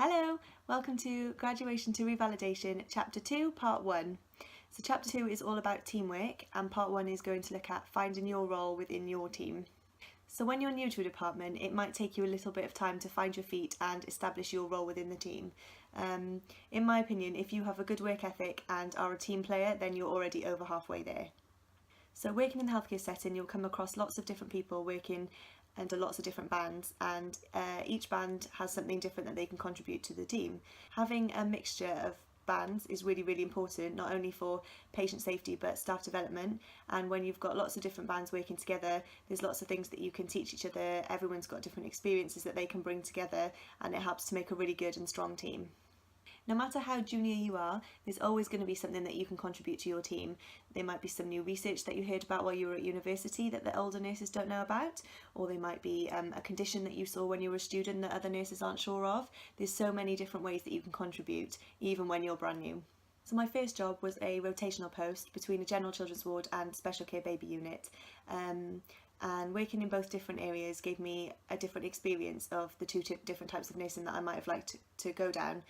Hello, welcome to Graduation to Revalidation, Chapter 2, Part 1. So Chapter 2 is all about teamwork and Part 1 is going to look at finding your role within your team. So when you're new to a department, it might take you a little bit of time to find your feet and establish your role within the team. In my opinion, if you have a good work ethic and are a team player, then you're already over halfway there. So working in the healthcare setting, you'll come across lots of different people working under lots of different bands, and each band has something different that they can contribute to the team. Having a mixture of bands is really, really important, not only for patient safety but staff development. And when you've got lots of different bands working together, there's lots of things that you can teach each other. Everyone's got different experiences that they can bring together, and it helps to make a really good and strong team. No matter how junior you are, there's always going to be something that you can contribute to your team. There might be some new research that you heard about while you were at university that the older nurses don't know about, or there might be a condition that you saw when you were a student that other nurses aren't sure of. There's so many different ways that you can contribute, even when you're brand new. So my first job was a rotational post between a general children's ward and special care baby unit. And working in both different areas gave me a different experience of the two different types of nursing that I might have liked to go down.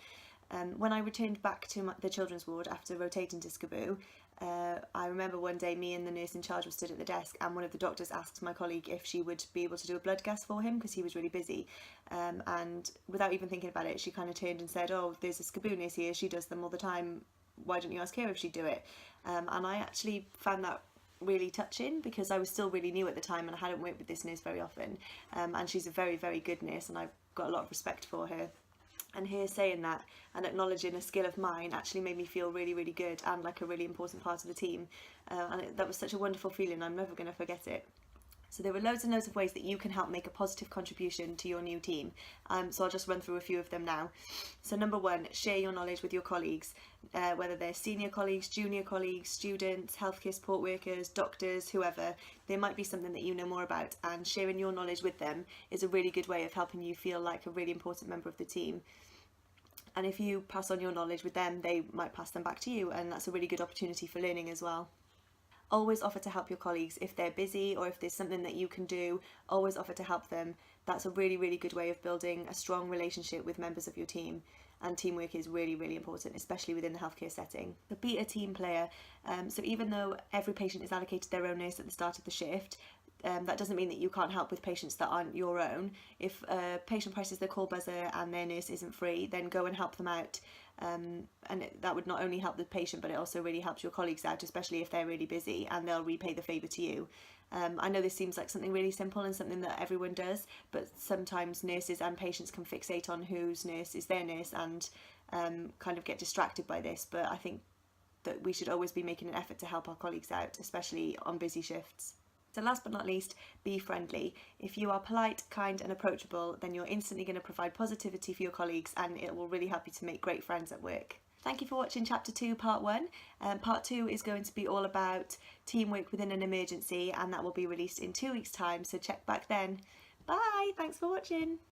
When I returned back to the children's ward after rotating to Skaboo, I remember one day me and the nurse in charge were stood at the desk, and one of the doctors asked my colleague if she would be able to do a blood gas for him because he was really busy. And without even thinking about it, she kind of turned and said, "Oh, there's a Skaboo nurse here, she does them all the time, why don't you ask her if she'd do it?" And I actually found that really touching because I was still really new at the time and I hadn't worked with this nurse very often. And she's a very, very good nurse and I've got a lot of respect for her. And her saying that and acknowledging a skill of mine actually made me feel really, really good and like a really important part of the team. That was such a wonderful feeling, I'm never going to forget it. So there were loads and loads of ways that you can help make a positive contribution to your new team. So I'll just run through a few of them now. So number one, share your knowledge with your colleagues, whether they're senior colleagues, junior colleagues, students, healthcare support workers, doctors, whoever. There might be something that you know more about, and sharing your knowledge with them is a really good way of helping you feel like a really important member of the team. And if you pass on your knowledge with them, they might pass them back to you, and that's a really good opportunity for learning as well. Always offer to help your colleagues if they're busy or if there's something that you can do. Always offer to help them. That's a really, really good way of building a strong relationship with members of your team, and teamwork is really, really important, especially within the healthcare setting. So be a team player. So even though every patient is allocated their own nurse at the start of the shift, that doesn't mean that you can't help with patients that aren't your own. If a patient presses the call buzzer and their nurse isn't free, then go and help them out. And that would not only help the patient, but it also really helps your colleagues out, especially if they're really busy, and they'll repay the favour to you. I know this seems like something really simple and something that everyone does, but sometimes nurses and patients can fixate on whose nurse is their nurse and kind of get distracted by this. But I think that we should always be making an effort to help our colleagues out, especially on busy shifts. So last but not least, be friendly. If you are polite, kind and approachable, then you're instantly going to provide positivity for your colleagues, and it will really help you to make great friends at work. Thank you for watching Chapter 2, Part 1. Part 2 is going to be all about teamwork within an emergency, and that will be released in 2 weeks' time, so check back then. Bye! Thanks for watching!